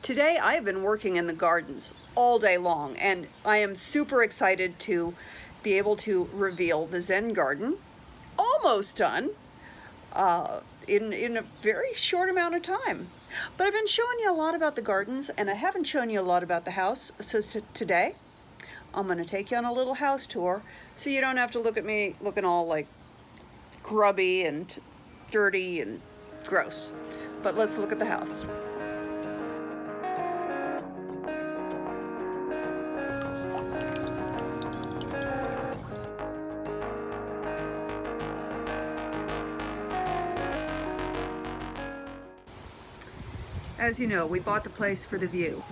Today I have been working in the gardens all day long, and I am super excited to be able to reveal the Zen garden, almost done, in a very short amount of time. But I've been showing you a lot about the gardens, and I haven't shown you a lot about the house, so today I'm going to take you on a little house tour so you don't have to look at me looking all like grubby and dirty and gross. But let's look at the house. As you know, we bought the place for the view.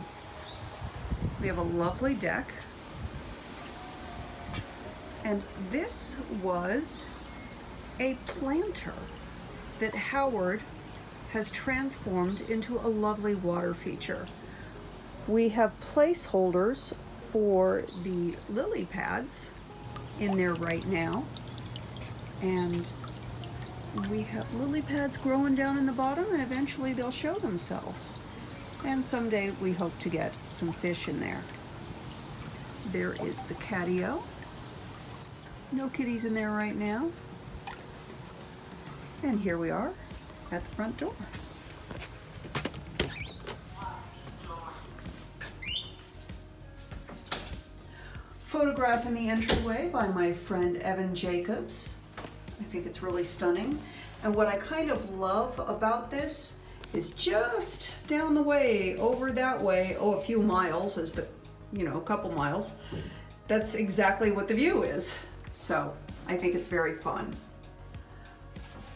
We have a lovely deck. And this was a planter that Howard has transformed into a lovely water feature. We have placeholders for the lily pads in there right now. And we have lily pads growing down in the bottom, and eventually they'll show themselves. And someday we hope to get some fish in there. There is the catio. No kitties in there right now. And here we are at the front door. Photograph in the entryway by my friend Evan Jacobs. I think it's really stunning. And what I kind of love about this is just down the way, over that way, a few miles, a couple miles. That's exactly what the view is. So I think it's very fun.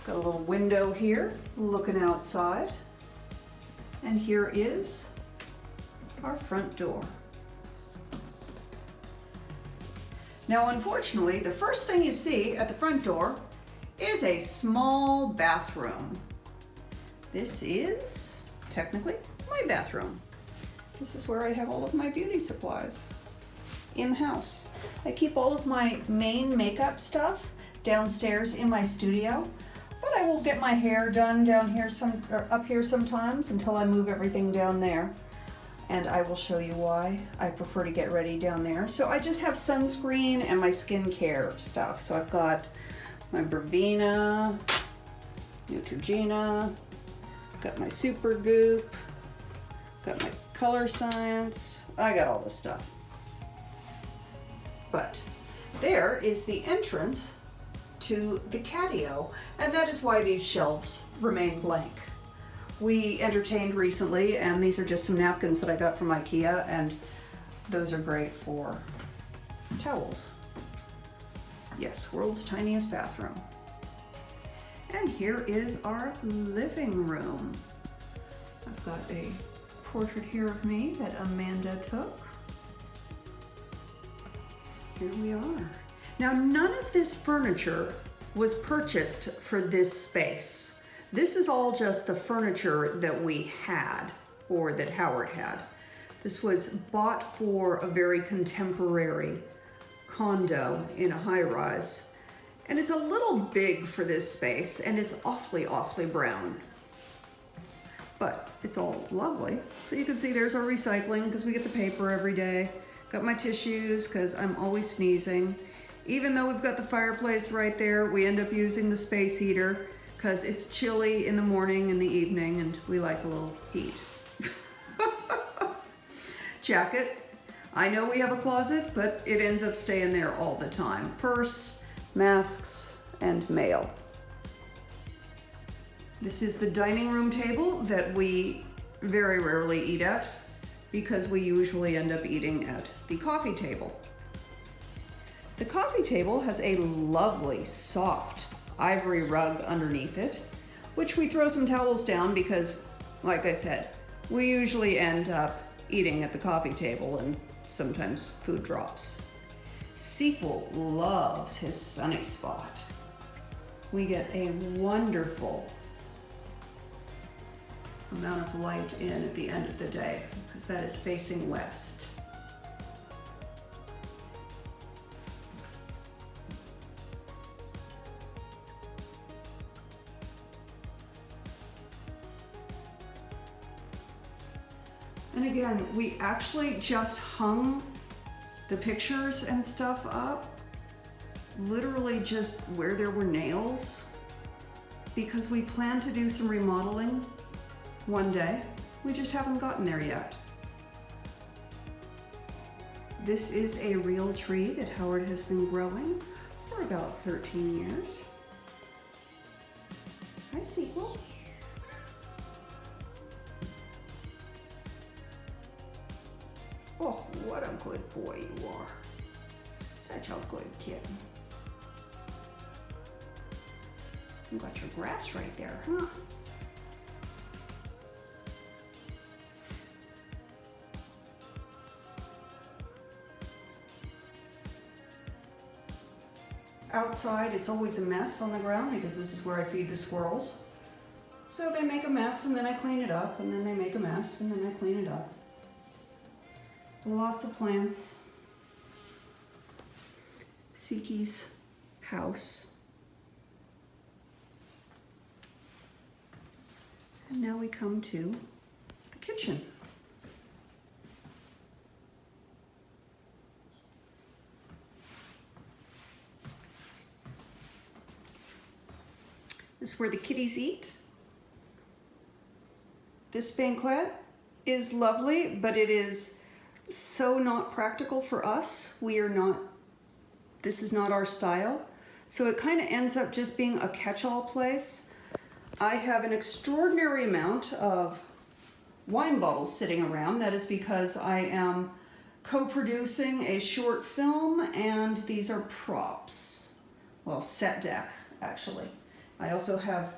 Got a little window here, looking outside. And here is our front door. Now, unfortunately, the first thing you see at the front door is a small bathroom. This is technically my bathroom. This is where I have all of my beauty supplies in-house. I keep all of my main makeup stuff downstairs in my studio, but I will get my hair done down here up here sometimes until I move everything down there. And I will show you why I prefer to get ready down there. So I just have sunscreen and my skincare stuff. So I've got my Bravina, Neutrogena, got my Super Goop, got my Color Science, I got all this stuff. But there is the entrance to the catio, and that is why these shelves remain blank. We entertained recently, and these are just some napkins that I got from IKEA, and those are great for towels. Yes, world's tiniest bathroom. And here is our living room. I've got a portrait here of me that Amanda took. Here we are. Now, none of this furniture was purchased for this space. This is all just the furniture that we had, or that Howard had. This was bought for a very contemporary condo in a high-rise, and it's a little big for this space, and it's awfully brown, but it's all lovely. So you can see there's our recycling, because we get the paper every day. Got my tissues because I'm always sneezing. Even though we've got the fireplace right there, we end up using the space heater because it's chilly in the morning and the evening, and we like a little heat. Jacket. I know we have a closet, but it ends up staying there all the time. Purse, masks, and mail. This is the dining room table that we very rarely eat at, because we usually end up eating at the coffee table. The coffee table has a lovely, soft ivory rug underneath it, which we throw some towels down because, like I said, we usually end up eating at the coffee table and sometimes food drops. Sequel loves his sunny spot. We get a wonderful amount of light in at the end of the day because that is facing west. And again, we actually just hung the pictures and stuff up, literally just where there were nails, because we plan to do some remodeling one day. We just haven't gotten there yet. This is a real tree that Howard has been growing for about 13 years. Hi, Sequel. Oh, what a good boy you are. Such a good kitten. You got your grass right there, huh? Outside, it's always a mess on the ground because this is where I feed the squirrels. So they make a mess and then I clean it up, and then they make a mess and then I clean it up. Lots of plants. Siki's house. And now we come to the kitchen. This is where the kitties eat. This banquette is lovely, but it is so not practical for us. This is not our style. So it kind of ends up just being a catch-all place. I have an extraordinary amount of wine bottles sitting around. That is because I am co-producing a short film, and these are props. Well, set deck, actually. I also have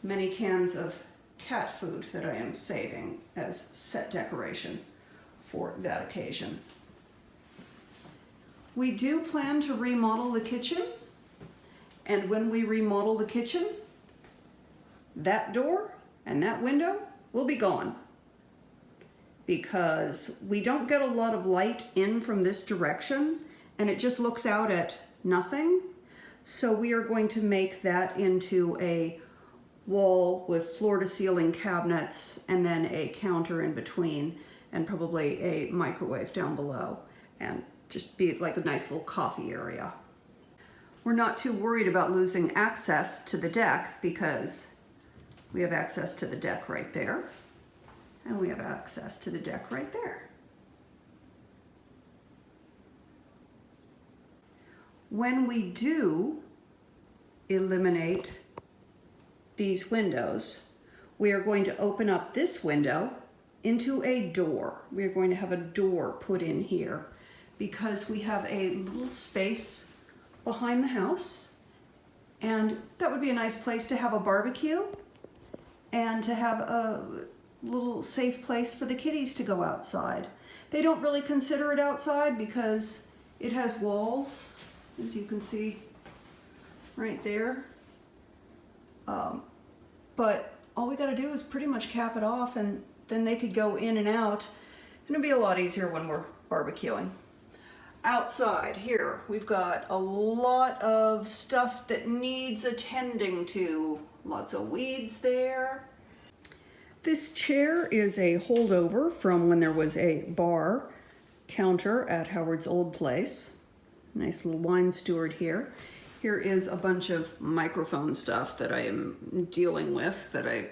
many cans of cat food that I am saving as set decoration for that occasion. We do plan to remodel the kitchen, and when we remodel the kitchen, that door and that window will be gone, because we don't get a lot of light in from this direction and it just looks out at nothing. So we are going to make that into a wall with floor-to-ceiling cabinets and then a counter in between and probably a microwave down below, and just be like a nice little coffee area. We're not too worried about losing access to the deck because we have access to the deck right there, and we have access to the deck right there. When we do eliminate these windows, we are going to open up this window into a door. We are going to have a door put in here because we have a little space behind the house, and that would be a nice place to have a barbecue and to have a little safe place for the kitties to go outside. They don't really consider it outside because it has walls, as you can see right there. But all we gotta do is pretty much cap it off, and then they could go in and out. And it'll be a lot easier when we're barbecuing. Outside here, we've got a lot of stuff that needs attending to. Lots of weeds there. This chair is a holdover from when there was a bar counter at Howard's old place. Nice little wine steward here. Here is a bunch of microphone stuff that I am dealing with, that I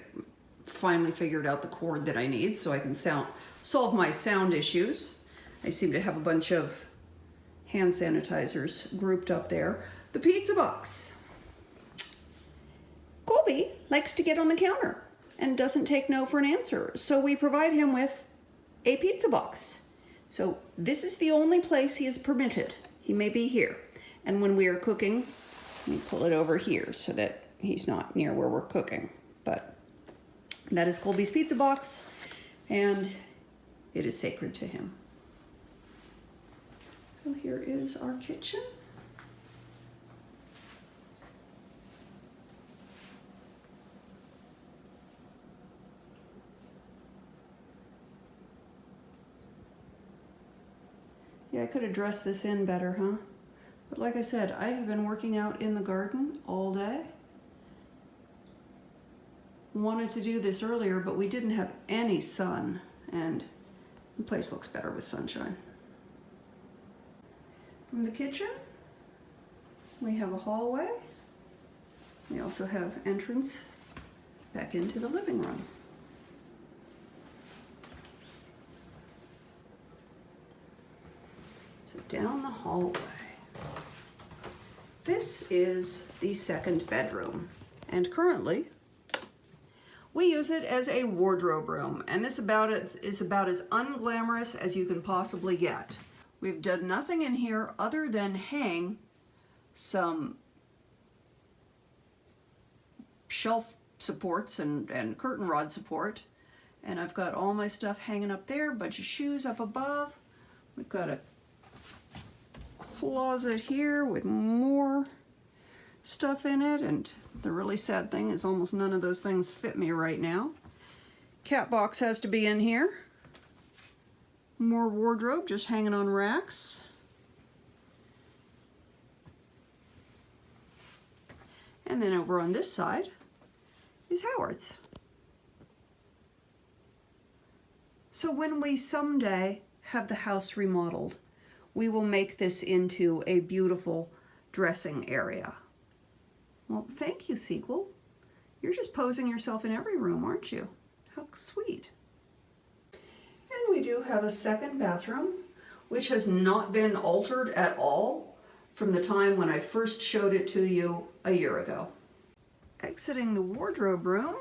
finally figured out the cord that I need so I can solve my sound issues. I seem to have a bunch of hand sanitizers grouped up there. The pizza box. Colby likes to get on the counter and doesn't take no for an answer, so we provide him with a pizza box. So this is the only place he is permitted. He may be here. And when we are cooking, let me pull it over here so that he's not near where we're cooking. But that is Colby's pizza box, and it is sacred to him. So here is our kitchen. Yeah, I could have dressed this in better, huh? But like I said, I have been working out in the garden all day. Wanted to do this earlier, but we didn't have any sun, and The place looks better with sunshine. From the kitchen, we have a hallway. We also have entrance back into the living room. So down the hallway. This is the second bedroom, and currently we use it as a wardrobe room, and this is about as unglamorous as you can possibly get. We've done nothing in here other than hang some shelf supports and curtain rod support, and I've got all my stuff hanging up there, a bunch of shoes up above. We've got a closet here with more stuff in it, and the really sad thing is almost none of those things fit me right now. Cat box has to be in here. More wardrobe just hanging on racks. And then over on this side is Howard's. So when we someday have the house remodeled, we will make this into a beautiful dressing area. Well, thank you, sequel. You're just posing yourself in every room, aren't you? How sweet. And we do have a second bathroom, which has not been altered at all from the time when I first showed it to you a year ago. Exiting the wardrobe room,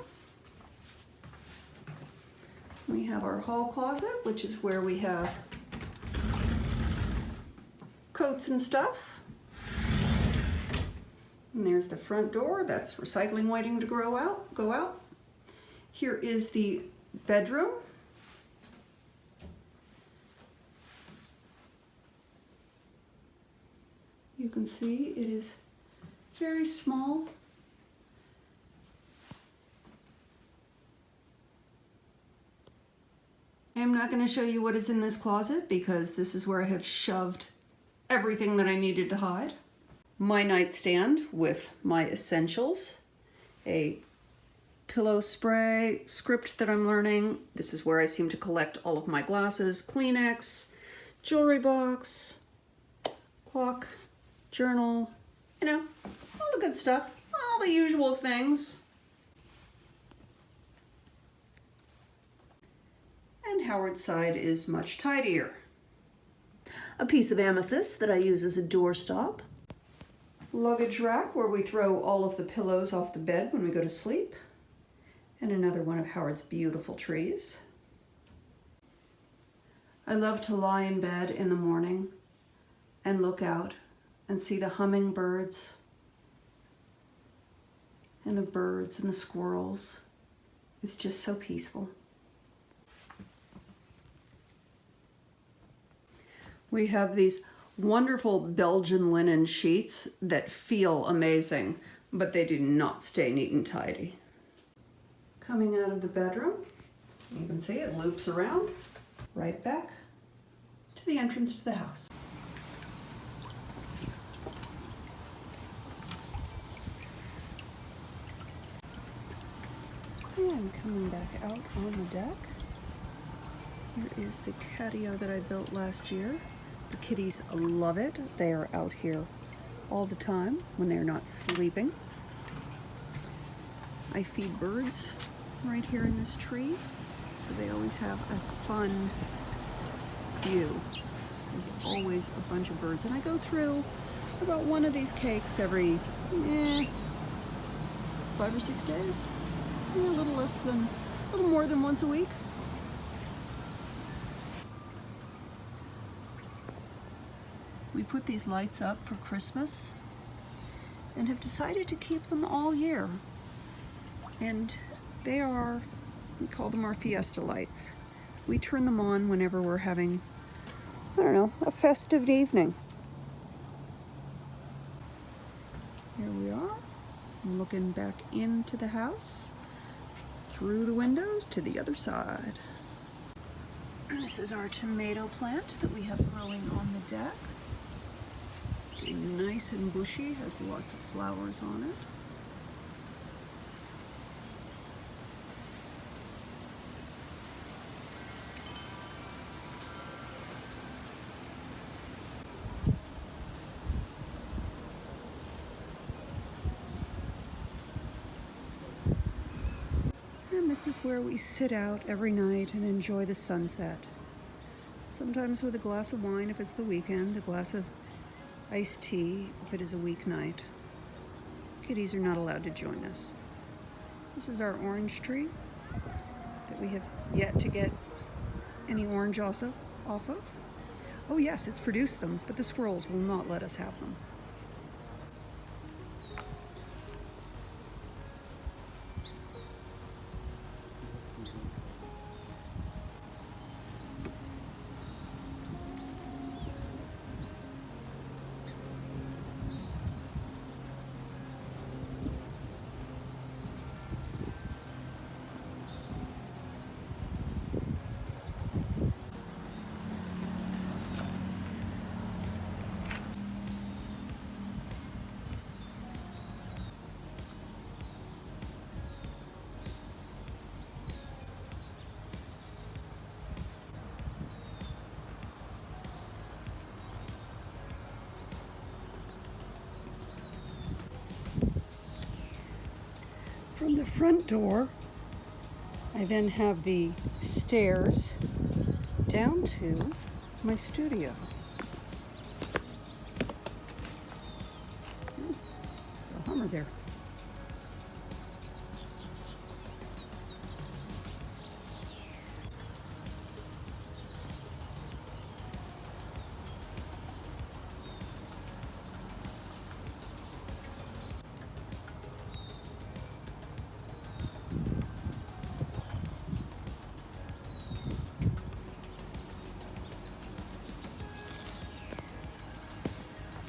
we have our hall closet, which is where we have coats and stuff. And there's the front door. That's recycling waiting to go out. Here is the bedroom. You can see it is very small. I'm not going to show you what is in this closet because this is where I have shoved everything that I needed to hide. My nightstand with my essentials, a pillow spray, script that I'm learning. This is where I seem to collect all of my glasses, Kleenex, jewelry box, clock, journal, you know, all the good stuff, all the usual things. And Howard's side is much tidier. A piece of amethyst that I use as a doorstop. Luggage rack where we throw all of the pillows off the bed when we go to sleep. And another one of Howard's beautiful trees. I love to lie in bed in the morning and look out and see the hummingbirds and the birds and the squirrels. It's just so peaceful. We have these wonderful Belgian linen sheets that feel amazing, but they do not stay neat and tidy. Coming out of the bedroom, you can see it loops around right back to the entrance to the house. And coming back out on the deck, here is the catio that I built last year. The kitties love it. They are out here all the time when they're not sleeping. I feed birds right here in this tree, so they always have a fun view. There's always a bunch of birds, and I go through about one of these cakes every 5 or 6 days. A little more than once a week. We put these lights up for Christmas and have decided to keep them all year. And they are, we call them our fiesta lights. We turn them on whenever we're having, I don't know, a festive evening. Here we are, I'm looking back into the house, through the windows to the other side. This is our tomato plant that we have growing on the deck. Nice and bushy, has lots of flowers on it. this is where we sit out every night and enjoy the sunset. Sometimes with a glass of wine if it's the weekend, a glass of iced tea if it is a weeknight. Kitties are not allowed to join us. This is our orange tree that we have yet to get any orange also off of. Oh yes, it's produced them, but the squirrels will not let us have them. From the front door, I then have the stairs down to my studio. There's a Hummer there.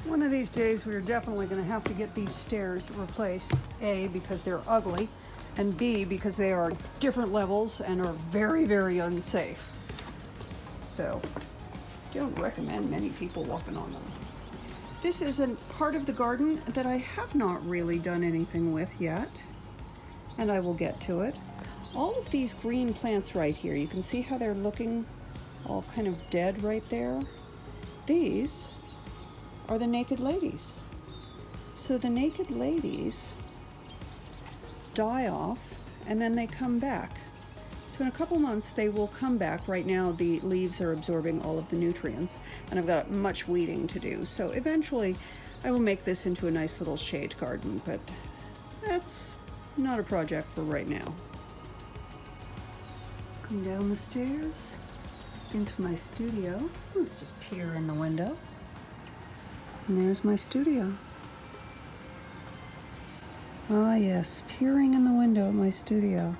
One of these days we're definitely going to have to get these stairs replaced. A, because they're ugly, and B, because they are different levels and are very, very unsafe. So, don't recommend many people walking on them. This is a part of the garden that I have not really done anything with yet, and I will get to it. All of these green plants right here, you can see how they're looking all kind of dead right there. These are the naked ladies. So the naked ladies die off and then they come back. So in a couple months they will come back. Right now the leaves are absorbing all of the nutrients and I've got much weeding to do. So eventually I will make this into a nice little shade garden, but that's not a project for right now. Come down the stairs into my studio. Let's just peer in the window. And there's my studio. Ah yes, peering in the window of my studio.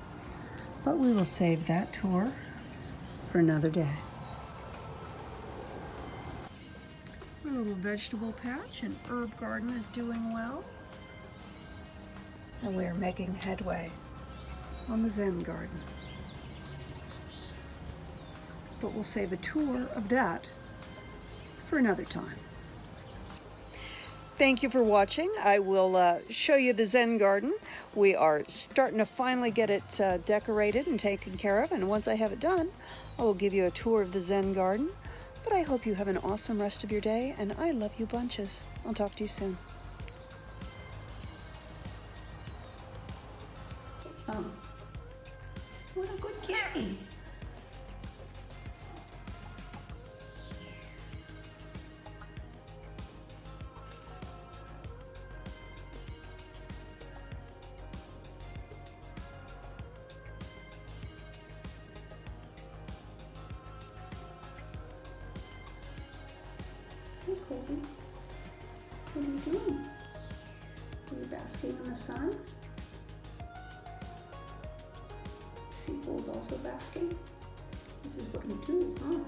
But we will save that tour for another day. Our little vegetable patch and herb garden is doing well. And we are making headway on the Zen garden. But we'll save a tour of that for another time. Thank you for watching. I will show you the Zen garden. We are starting to finally get it decorated and taken care of, and once I have it done, I will give you a tour of the Zen garden. But I hope you have an awesome rest of your day, and I love you bunches. I'll talk to you soon. Oh, what a good kitty. Hey, Colby. What are you doing? Are you basking in the sun? Seagull's also basking. This is what you do, huh?